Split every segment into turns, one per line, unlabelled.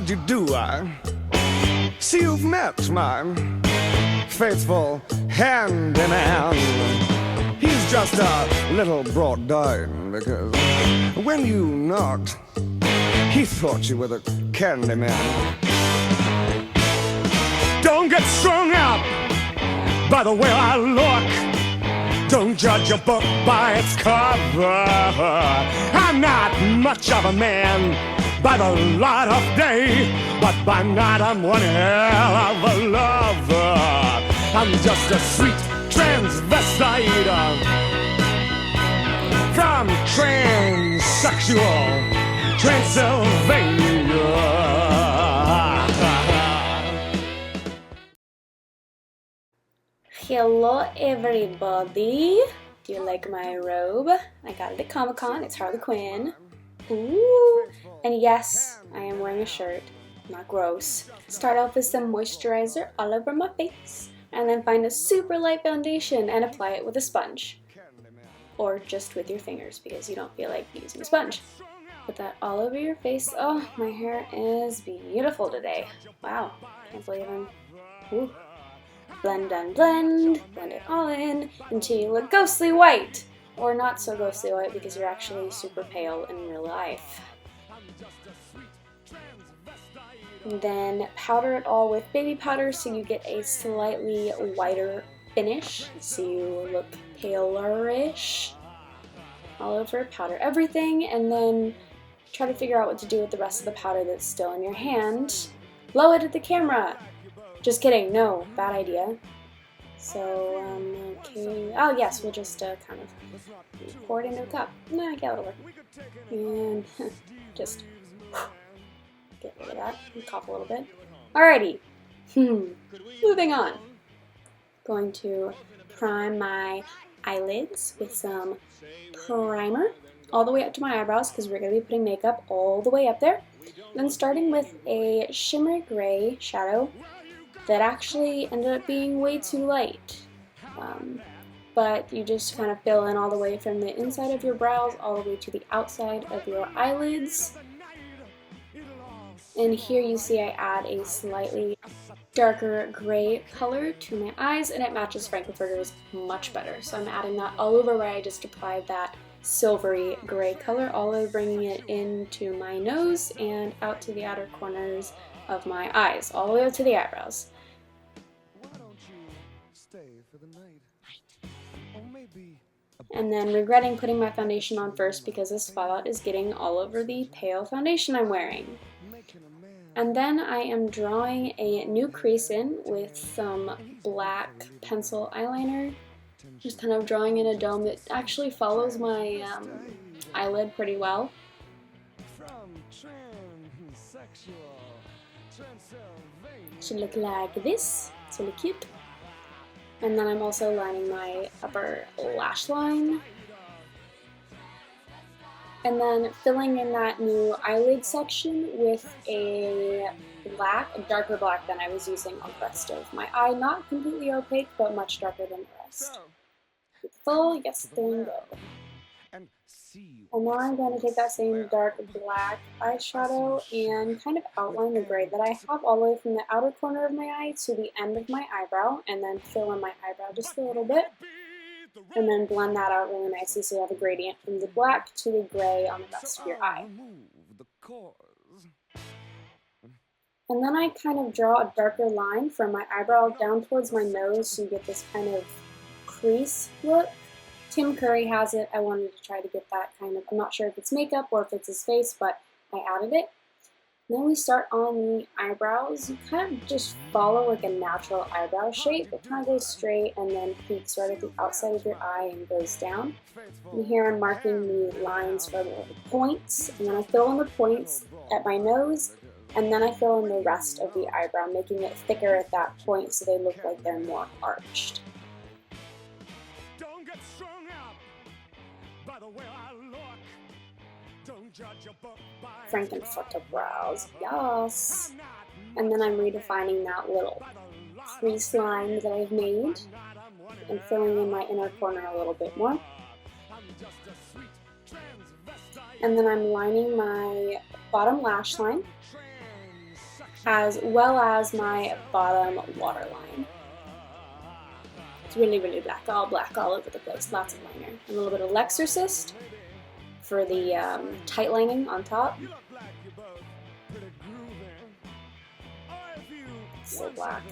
how'd you do? I see you've met my faithful handyman. He's just a little brought down because when you knocked, he thought you were the candy man. Don't get strung up by the way I look. Don't judge a book by its cover. I'm not much of a man by the light of day, but by night I'm one hell of a lover. I'm just a sweet transvestite from transsexual Transylvania.
Hello everybody! Do you like my robe? I got it at Comic-Con. It's Harley Quinn. Ooh! And yes, I am wearing a shirt. Not gross. Start off with some moisturizer all over my face, and then find a super light foundation and apply it with a sponge. Or just with your fingers because you don't feel like using a sponge. Put that all over your face. Oh, my hair is beautiful today. Wow, can't believe I'm... Ooh. Blend and blend it all in until you look ghostly white. Or not so ghostly white because you're actually super pale in real life. And then powder it all with baby powder so you get a slightly whiter finish. So you look palerish. All over, powder everything, and then try to figure out what to do with the rest of the powder that's still in your hand. Blow it at the camera! Just kidding, no, bad idea. So, okay. Oh, yes, we'll just kind of pour it into a cup. Nah, get a little bit. And just get rid of that and cough a little bit. Alrighty. Moving on. Going to prime my eyelids with some primer all the way up to my eyebrows because we're going to be putting makeup all the way up there. Then starting with a shimmer gray shadow that actually ended up being way too light. But you just kind of fill in all the way from the inside of your brows all the way to the outside of your eyelids. And here you see I add a slightly darker gray color to my eyes, and it matches Furter's much better. So I'm adding that all over where I just applied that silvery gray color, all over bringing it into my nose and out to the outer corners of my eyes, all the way up to the eyebrows. And then regretting putting my foundation on first because this fallout is getting all over the pale foundation I'm wearing. And then I am drawing a new crease in with some black pencil eyeliner. Just kind of drawing in a dome that actually follows my eyelid pretty well. Should look like this. It's really cute. And then I'm also lining my upper lash line. And then filling in that new eyelid section with a darker black than I was using on the rest of my eye. Not completely opaque, but much darker than the rest. Full, yes, there you go. And now I'm going to take that same dark black eyeshadow and kind of outline the gray that I have all the way from the outer corner of my eye to the end of my eyebrow, and then fill in my eyebrow just a little bit. And then blend that out really nicely so you have a gradient from the black to the gray on the rest of your eye. And then I kind of draw a darker line from my eyebrow down towards my nose so you get this kind of crease look. Tim Curry has it. I wanted to try to get that kind of, I'm not sure if it's makeup or if it's his face, but I added it. And then we start on the eyebrows. You kind of just follow like a natural eyebrow shape. It kind of goes straight and then peaks right at the outside of your eye and goes down. And here I'm marking the lines for the points, and then I fill in the points at my nose, and then I fill in the rest of the eyebrow, making it thicker at that point so they look like they're more arched. Frankenfurter brows, yes! And then I'm redefining that little crease line that I've made and filling in my inner corner a little bit more. And then I'm lining my bottom lash line as well as my bottom waterline. It's really, really black all over the place, lots of liner. A little bit of Lexorcist for the tight lining on top. So black.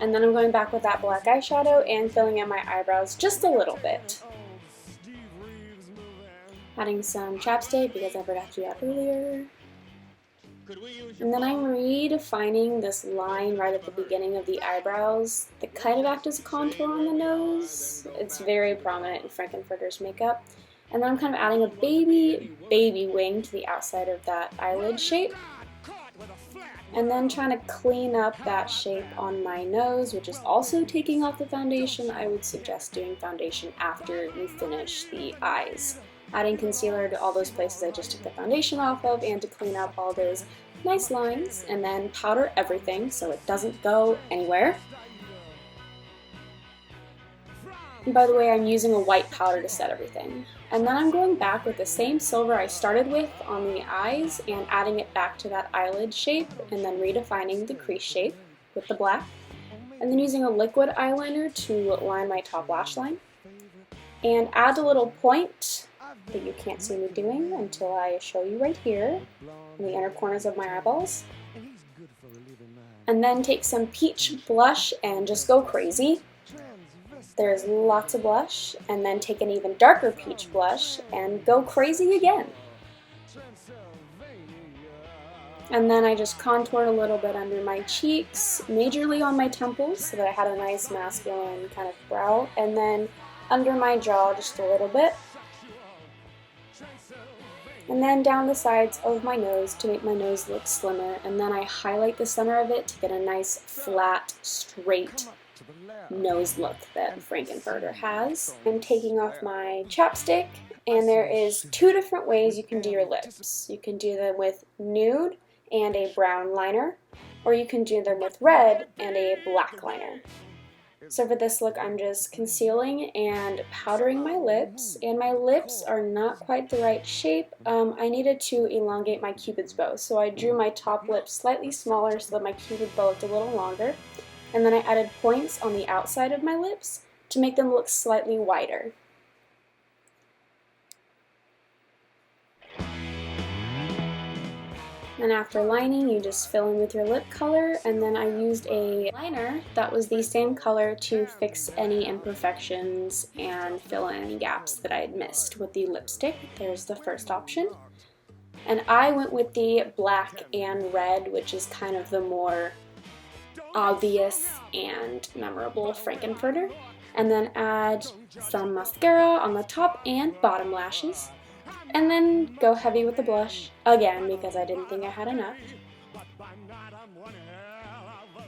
And then I'm going back with that black eyeshadow and filling in my eyebrows just a little bit. Adding some chapstick because I forgot to do that earlier. And then I'm redefining this line right at the beginning of the eyebrows that kind of act as a contour on the nose. It's very prominent in Frankenfurter's makeup. And then I'm kind of adding a baby wing to the outside of that eyelid shape. And then trying to clean up that shape on my nose, which is also taking off the foundation. I would suggest doing foundation after you finish the eyes. Adding concealer to all those places I just took the foundation off of, and to clean up all those nice lines, and then powder everything so it doesn't go anywhere. And by the way, I'm using a white powder to set everything. And then I'm going back with the same silver I started with on the eyes and adding it back to that eyelid shape, and then redefining the crease shape with the black. And then using a liquid eyeliner to line my top lash line. And add a little point that you can't see me doing until I show you right here in the inner corners of my eyeballs. And then take some peach blush and just go crazy. There's lots of blush, and then take an even darker peach blush and go crazy again. And then I just contoured a little bit under my cheeks, majorly on my temples, so that I had a nice masculine kind of brow, and then under my jaw just a little bit. And then down the sides of my nose to make my nose look slimmer, and then I highlight the center of it to get a nice flat, straight nose look that Frankenfurter has. I'm taking off my chapstick, and there is two different ways you can do your lips. You can do them with nude and a brown liner, or you can do them with red and a black liner. So for this look, I'm just concealing and powdering my lips, and my lips are not quite the right shape. I needed to elongate my cupid's bow, so I drew my top lip slightly smaller so that my cupid bow looked a little longer, and then I added points on the outside of my lips to make them look slightly wider. And after lining, you just fill in with your lip color, and then I used a liner that was the same color to fix any imperfections and fill in any gaps that I had missed with the lipstick. There's the first option. And I went with the black and red, which is kind of the more obvious and memorable Frankenfurter. And then add some mascara on the top and bottom lashes. And then go heavy with the blush, again, because I didn't think I had enough.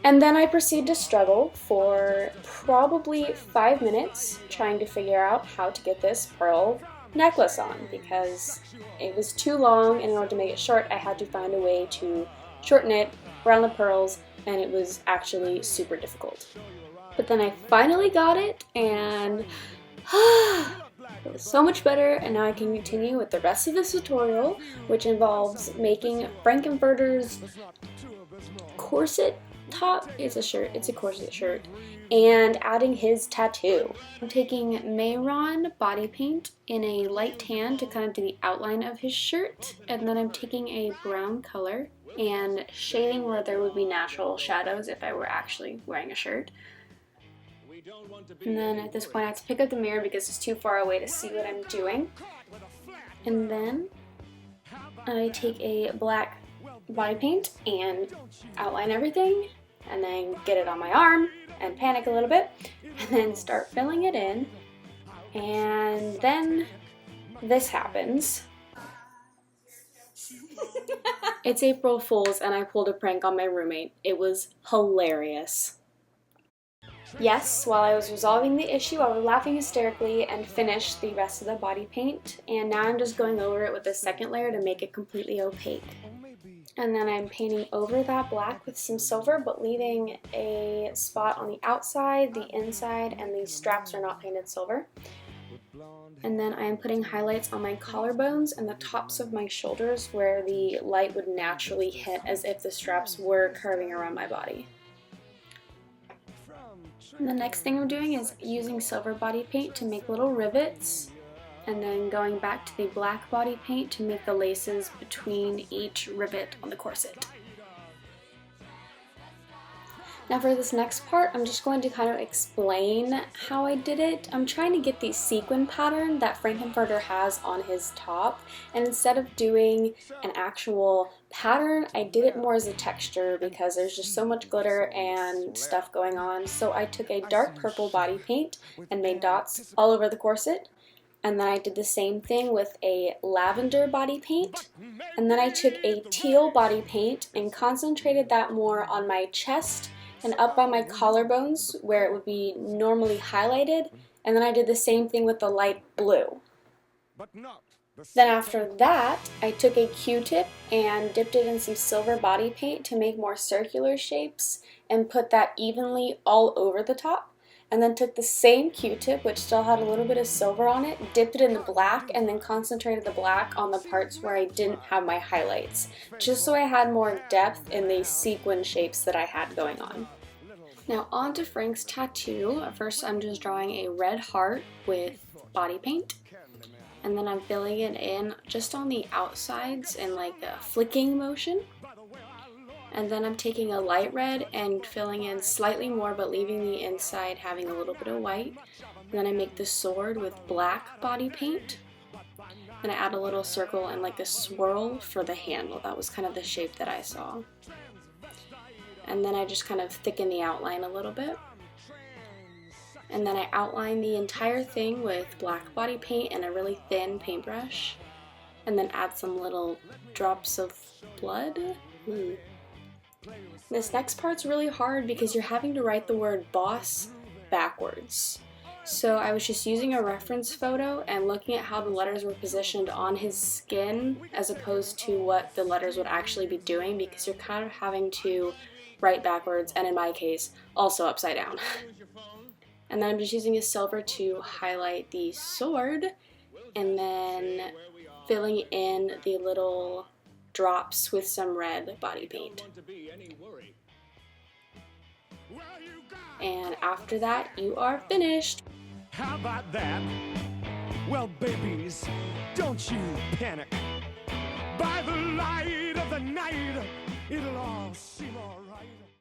And then I proceed to struggle for probably 5 minutes trying to figure out how to get this pearl necklace on, because it was too long, and in order to make it short, I had to find a way to shorten it around the pearls, and it was actually super difficult. But then I finally got it, and it was so much better, and now I can continue with the rest of this tutorial, which involves making Frankenfurter's corset top. It's a shirt, it's a corset shirt, and adding his tattoo. I'm taking Mayron body paint in a light tan to kind of do the outline of his shirt, and then I'm taking a brown color and shading where there would be natural shadows if I were actually wearing a shirt. And then at this point I have to pick up the mirror because it's too far away to see what I'm doing. And then I take a black body paint and outline everything, and then get it on my arm and panic a little bit, and then start filling it in. And then this happens. It's April Fool's, and I pulled a prank on my roommate. It was hilarious. Yes, while I was resolving the issue, I was laughing hysterically and finished the rest of the body paint, and now I'm just going over it with a second layer to make it completely opaque. And then I'm painting over that black with some silver, but leaving a spot on the outside, the inside, and the straps are not painted silver. And then I am putting highlights on my collarbones and the tops of my shoulders where the light would naturally hit as if the straps were curving around my body. And the next thing I'm doing is using silver body paint to make little rivets, and then going back to the black body paint to make the laces between each rivet on the corset. Now for this next part, I'm just going to kind of explain how I did it. I'm trying to get the sequin pattern that Furter has on his top, and instead of doing an actual pattern, I did it more as a texture because there's just so much glitter and stuff going on. So I took a dark purple body paint and made dots all over the corset. And then I did the same thing with a lavender body paint. And then I took a teal body paint and concentrated that more on my chest and up by my collarbones where it would be normally highlighted, and then I did the same thing with the light blue. Then after that, I took a Q-tip and dipped it in some silver body paint to make more circular shapes and put that evenly all over the top. And then took the same Q-tip, which still had a little bit of silver on it, dipped it in the black, and then concentrated the black on the parts where I didn't have my highlights, just so I had more depth in the sequin shapes that I had going on. Now on to Frank's tattoo. First I'm just drawing a red heart with body paint, and then I'm filling it in just on the outsides in like a flicking motion. And then I'm taking a light red and filling in slightly more, but leaving the inside having a little bit of white. And then I make the sword with black body paint. And I add a little circle and like a swirl for the handle. That was kind of the shape that I saw. And then I just kind of thicken the outline a little bit. And then I outline the entire thing with black body paint and a really thin paintbrush. And then add some little drops of blood. This next part's really hard because you're having to write the word boss backwards. So I was just using a reference photo and looking at how the letters were positioned on his skin as opposed to what the letters would actually be doing, because you're kind of having to write backwards, and in my case, also upside down. And then I'm just using a silver to highlight the sword, and then filling in the little drops with some red body paint. And after that, you are finished.
How about that? Well, babies, don't you panic. By the light of the night, it'll all seem all right.